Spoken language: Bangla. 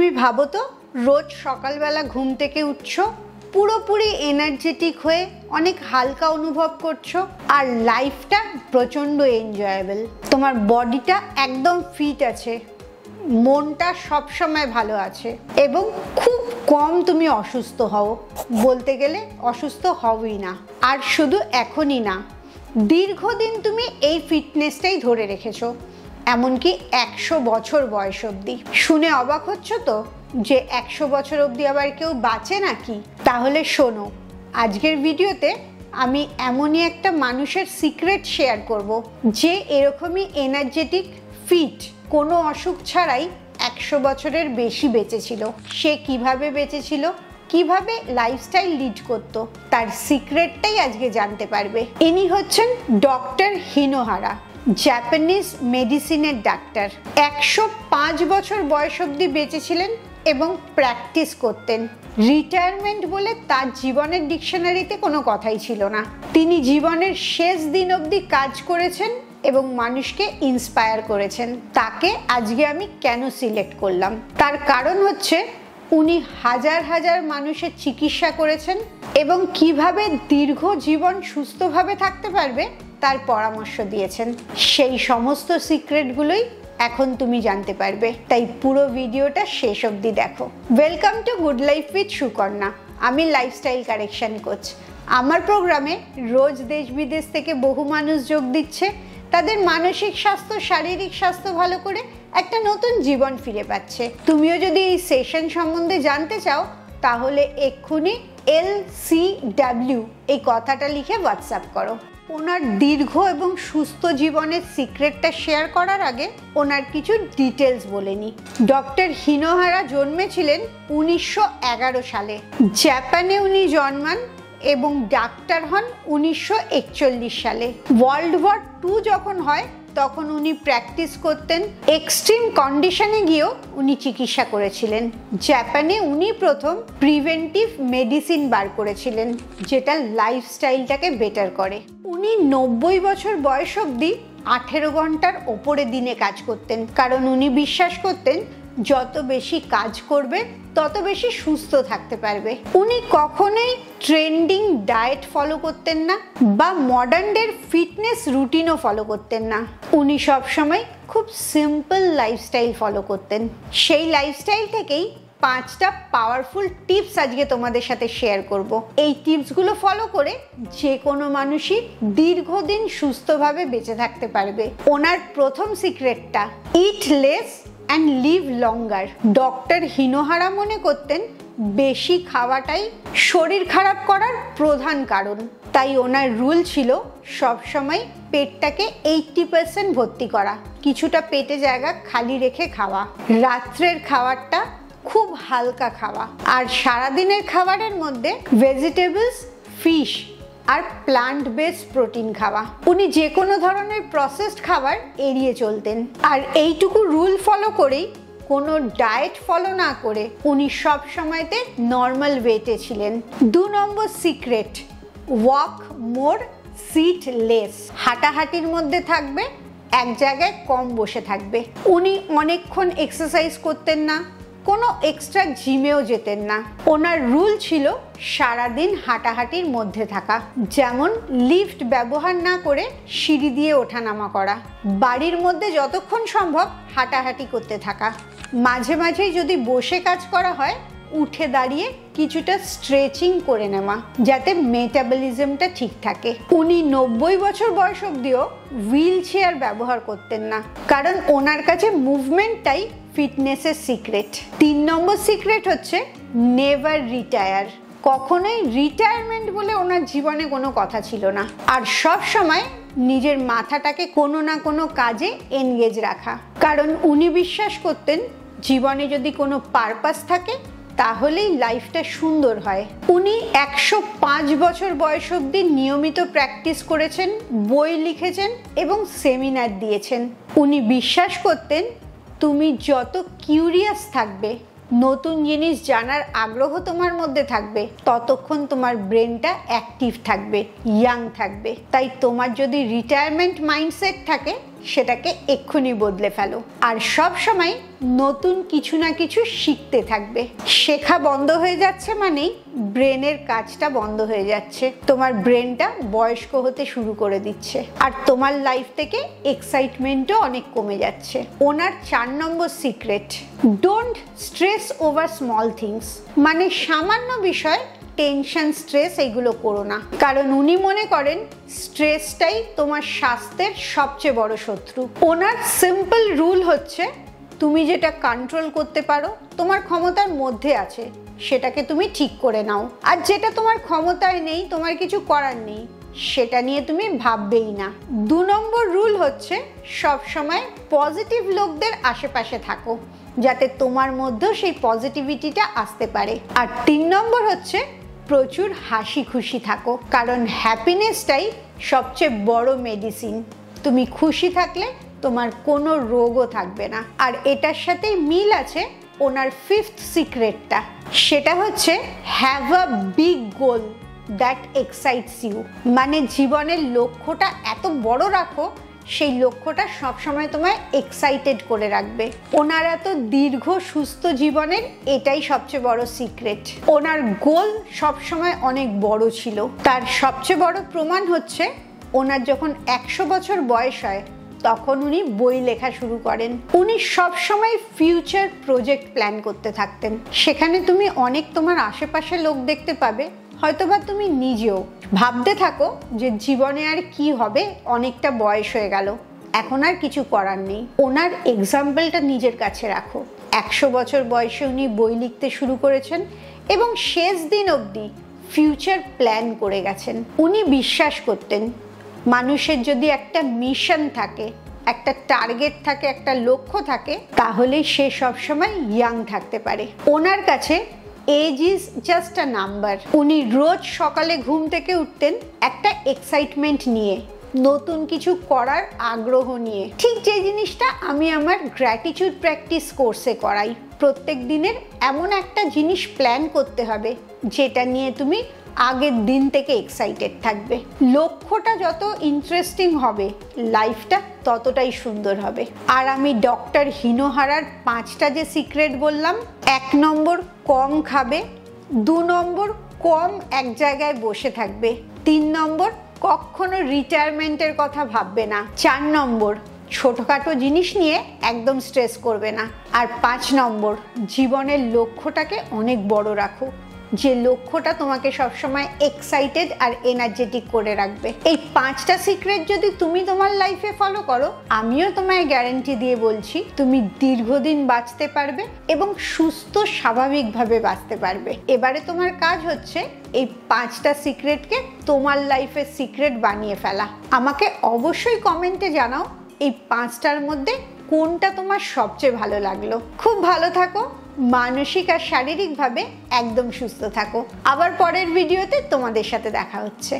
তুমি ভাবো তো, রোজ সকালবেলা ঘুম থেকে উঠছো, পুরোপুরি এনার্জেটিক হয়ে অনেক হালকা অনুভব করছো, আর লাইফটা প্রচণ্ড এনজয়েবল। তোমার বডিটা একদম ফিট আছে, মনটা সবসময় ভালো আছে, এবং খুব কম তুমি অসুস্থ হও। বলতে গেলে অসুস্থ হওই না। আর শুধু এখনই না, দীর্ঘদিন তুমি এই ফিটনেসটাই ধরে রেখেছো, এমনকি 100 বছর বয়স অবধি। শুনে অবাক হচ্ছ তো যে 100 বছর অবধি আবার কেউ বাঁচে নাকি? তাহলে শোনো, আজকের ভিডিওতে আমি এমনই একটা মানুষের সিক্রেট শেয়ার করব, যে এরকমই এনার্জেটিক, ফিট, কোনো অসুখ ছাড়াই 100 বছরের বেশি বেঁচেছিল। সে কিভাবে বেঁচেছিল, কিভাবে লাইফস্টাইল লিড করত, তার সিক্রেটটাই আজকে জানতে পারবে। ইনি হচ্ছেন ডক্টর হিনোহারা, জাপানিজ মেডিসিনের ডাক্তার। 105 বছর বয়স অবধি বেঁচেছিলেন এবং প্র্যাকটিস করতেন। রিটায়ারমেন্ট বলে তার জীবনের ডিকশনারিতে কোনো কথাই ছিল না। তিনি জীবনের শেষ দিন অবধি কাজ করেছেন এবং মানুষকে ইন্সপায়ার করেছেন। তাকে আজকে আমি কেন সিলেক্ট করলাম, তার কারণ হচ্ছে উনি হাজার হাজার মানুষের চিকিৎসা করেছেন এবং কিভাবে দীর্ঘ জীবন সুস্থভাবে থাকতে পারবে তার পরামর্শ দিয়েছেন। সেই সমস্ত সিক্রেটগুলোই এখন তুমি জানতে পারবে, তাই পুরো ভিডিওটা শেষ অবধি দেখো। Welcome to good life with Sukanya. আমি লাইফস্টাইল কারেকশন কোচ। আমার প্রোগ্রামে রোজ দেশ বিদেশ থেকে বহু মানুষ যোগ দিচ্ছে, তাদের মানসিক স্বাস্থ্য, শারীরিক স্বাস্থ্য ভালো করে একটা নতুন জীবন ফিরে পাচ্ছে। তুমিও যদি এই সেশন সম্বন্ধে জানতে চাও, তাহলে এক্ষুনি LCW এই কথাটা লিখে হোয়াটসঅ্যাপ করো। ওনার দীর্ঘ এবং সুস্থ জীবনের সিক্রেটটা শেয়ার করার আগে ওনার কিছু ডিটেলস বলে নিই। ডক্টর হিনোহারা জন্মেছিলেন 1911 সালে। জাপানে উনি জন্মান এবং ডাক্তার হন 1941 সালে। ওয়ার্ল্ড ওয়ার 2 যখন হয় তখন উনি প্র্যাকটিস করতেন। এক্সট্রিম কন্ডিশনে গিয়েও উনি চিকিৎসা করেছিলেন। জাপানে উনি প্রথম প্রিভেন্টিভ মেডিসিন বার করেছিলেন, যেটা লাইফস্টাইলটাকে বেটার করে। উনি 90 বছর বয়স অবধি 18 ঘন্টার ওপরে দিনে কাজ করতেন, কারণ উনি বিশ্বাস করতেন যত বেশি কাজ করবে তত বেশি সুস্থ থাকতে পারবে। উনি কখনোই ট্রেন্ডিং ডায়েট ফলো করতেন না বা মডার্ন ডের ফিটনেস রুটিনও ফলো করতেন না। উনি সবসময় খুব সিম্পল লাইফস্টাইল ফলো করতেন। সেই লাইফস্টাইল থেকেই 5টা পাওয়ারফুল টিপস আজকে তোমাদের সাথে শেয়ার করব। এই টিপসগুলো ফলো করে যে কোনো মানুষই দীর্ঘদিন সুস্থভাবে বেঁচে থাকতে পারবে। ওনার প্রথম সিক্রেটটা, eat less and live longer. Doctor Hinohara মনে করতেন বেশি খাওয়াটাই শরীর খারাপ করার প্রধান কারণ। তাই ওনার রুল ছিল সবসময় পেটটাকে 80% ভর্তি করা, কিছুটা পেটে জায়গা খালি রেখে খাওয়া। রাত্রের খাবারটা খুব হালকা খাওয়া, আর সারাদিনের খাবারের মধ্যে ভেজিটেবলস, ফিশ আর প্লান্ট বেসড প্রোটিন খাওয়া। উনি যে কোনো ধরনের প্রসেসড খাবার এড়িয়ে চলতেন। আর এইটুকু রুল ফলো করেই, কোনো ডায়েট ফলো না করে, উনি সব সময়তে নর্মাল ওয়েটে ছিলেন। 2 number secret, walk more, sit less. হাঁটাহাঁটির মধ্যে থাকবে, এক জায়গায় কম বসে থাকবে। উনি অনেকক্ষণ এক্সারসাইজ করতেন না, কোনো এক্সট্রা জিমেও যেতেন না। ওনার রুল ছিল সারাদিন হাঁটাহাঁটির মধ্যে থাকা, যেমন লিফট ব্যবহার না করে সিঁড়ি দিয়ে ওঠানামা করা, বাড়ির মধ্যে যতক্ষণ সম্ভব হাঁটাহাঁটি করতে থাকা। মাঝে মাঝেই যদি বসে কাজ করা হয়, উঠে দাঁড়িয়ে কিছুটা স্ট্রেচিং করে নেওয়া, যাতে মেটাবলিজমটা ঠিক থাকে। উনি 90 বছর বয়স অবধিও হুইল চেয়ার ব্যবহার করতেন না, কারণ ওনার কাছে মুভমেন্টটাই ফিটনেসের সিক্রেট। 3 নম্বর সিক্রেট হচ্ছে নেভার রিটায়ার। কখনোই রিটায়ারমেন্ট বলে ওনার জীবনে কোনো কথা ছিল না, আর সব সময় নিজের মাথাটাকে কোনো না কোনো কাজে এনগেজ রাখা, কারণ উনি বিশ্বাস করতেন জীবনে যদি কোনো পারপাস থাকে তাহলেই লাইফটা সুন্দর হয়। উনি 105 বছর বয়স অবধি নিয়মিত প্র্যাকটিস করেছেন, বই লিখেছেন এবং সেমিনার দিয়েছেন। উনি বিশ্বাস করতেন তুমি যত কিউরিয়াস থাকবে, নতুন জিনিস জানার আগ্রহ তোমার মধ্যে থাকবে, ততক্ষণ তোমার ব্রেনটা অ্যাক্টিভ থাকবে, ইয়াং থাকবে। তাই তোমার যদি রিটায়ারমেন্ট মাইন্ডসেট থাকে, সেটাকে এক্ষুনি বদলে ফেলো। আর সব সময় নতুন কিছু না কিছু শিখতে থাকবে। শেখা বন্ধ হয়ে যাচ্ছে মানেই ব্রেনের কাজটা বন্ধ হয়ে যাচ্ছে, তোমার ব্রেনটা বয়স্ক হতে শুরু করে দিচ্ছে, আর তোমার লাইফ থেকে এক্সাইটমেন্টও অনেক কমে যাচ্ছে। ওনার 4 number secret, don't stress over small things. মানে সামান্য বিষয় টেনশন, স্ট্রেস এগুলো করো না, কারণ উনি মনে করেন স্ট্রেসটাই তোমার স্বাস্থ্যের সবচেয়ে বড় শত্রু। ওনার সিম্পল রুল হচ্ছে, তুমি যেটা কন্ট্রোল করতে পারো, তোমার ক্ষমতার মধ্যে আছে, সেটাকে তুমি ঠিক করে নাও। আর যেটা তোমার ক্ষমতায় নেই, তোমার কিছু করার নেই, সেটা নিয়ে তুমি ভাববেই না। 2 নম্বর রুল হচ্ছে, সব সময় পজিটিভ লোকদের আশেপাশে থাকো, যাতে তোমার মধ্যেও সেই পজিটিভিটিটা আসতে পারে। আর 3 নম্বর হচ্ছে, প্রচুর হাসি খুশি থাকো, কারণ হ্যাপিনেসটাই সবচেয়ে বড় মেডিসিন। তুমি খুশি থাকলে তোমার কোনো রোগও থাকবে না। আর এটার সাথে মিল আছে ওনার 5th সিক্রেটটা, সেটা হচ্ছে have a big goal that excites you. মানে জীবনের লক্ষ্যটা এত বড় রাখো, সেই লক্ষ্যটা সবসময় তোমায় এক্সাইটেড করে রাখবে। ওনার এত দীর্ঘ সুস্থ জীবনের এটাই সবচেয়ে বড় সিক্রেট। ওনার গোল সবসময় অনেক বড় ছিল। তার সবচেয়ে বড় প্রমাণ হচ্ছে, ওনার যখন 100 বছর বয়স হয় তখন উনি বই লেখা শুরু করেন। উনি সবসময় ফিউচার প্রজেক্ট প্ল্যান করতে থাকতেন। সেখানে তুমি অনেক তোমার আশেপাশে লোক দেখতে পাবে, হয়তোবা তুমি নিজেও ভাবতে থাকো যে জীবনে আর কি হবে, অনেকটা বয়স হয়ে গেল, এখন আর কিছু করার নেই। ওনার এক্সাম্পলটা নিজের কাছে রাখো। 100 বছর বয়সে উনি বই লিখতে শুরু করেছেন এবং শেষ দিন অবধি ফিউচার প্ল্যান করে গেছেন। উনি বিশ্বাস করতেন, মানুষের যদি একটা মিশন থাকে, একটা টার্গেট থাকে, একটা লক্ষ্য থাকে, তাহলে সে সবসময় ইয়াং থাকতে পারে। ওনার কাছে age is just a number. উনি রোজ সকালে ঘুম থেকে উঠতেন একটা এক্সাইটমেন্ট নিয়ে, নতুন কিছু করার আগ্রহ নিয়ে। ঠিক যে জিনিসটা আমি আমার গ্র্যাটিটিউড প্র্যাকটিস কোর্সে করাই। প্রত্যেক দিনের এমন একটা জিনিস প্ল্যান করতে হবে যেটা নিয়ে তুমি আগের দিন থেকে এক্সাইটেড থাকবে। লক্ষ্যটা যত ইন্টারেস্টিং হবে, লাইফটা ততটাই সুন্দর হবে। আর আমি ডক্টর হিনোহারার 5টা যে সিক্রেট বললাম, 1 নম্বর কম খাবে, 2 নম্বর কম এক জায়গায় বসে থাকবে, 3 নম্বর কখনো রিটায়ারমেন্টের কথা ভাববে না, 4 নম্বর ছোটখাটো জিনিস নিয়ে একদম স্ট্রেস করবে না, আর 5 নম্বর জীবনের লক্ষ্যটাকে অনেক বড় রাখো, যে লক্ষ্যটা তোমাকে সবসময় এক্সাইটেড আর এনার্জেটিক করে রাখবে। এই 5টা সিক্রেট যদি তুমি তোমার লাইফে ফলো করো, আমিও তোমায় গ্যারান্টি দিয়ে বলছি, তুমি দীর্ঘদিন বাঁচতে পারবে এবং সুস্থ স্বাভাবিকভাবে বাঁচতে পারবে। এবারে তোমার কাজ হচ্ছে এই 5টা সিক্রেটকে তোমার লাইফের সিক্রেট বানিয়ে ফেলা। আমাকে অবশ্যই কমেন্টে জানাও এই 5টার মধ্যে কোনটা তোমার সবচেয়ে ভালো লাগলো। খুব ভালো থাকো, মানসিক আর শারীরিকভাবে একদম সুস্থ থাকো। আবার পরের ভিডিওতে তোমাদের সাথে দেখা হচ্ছে।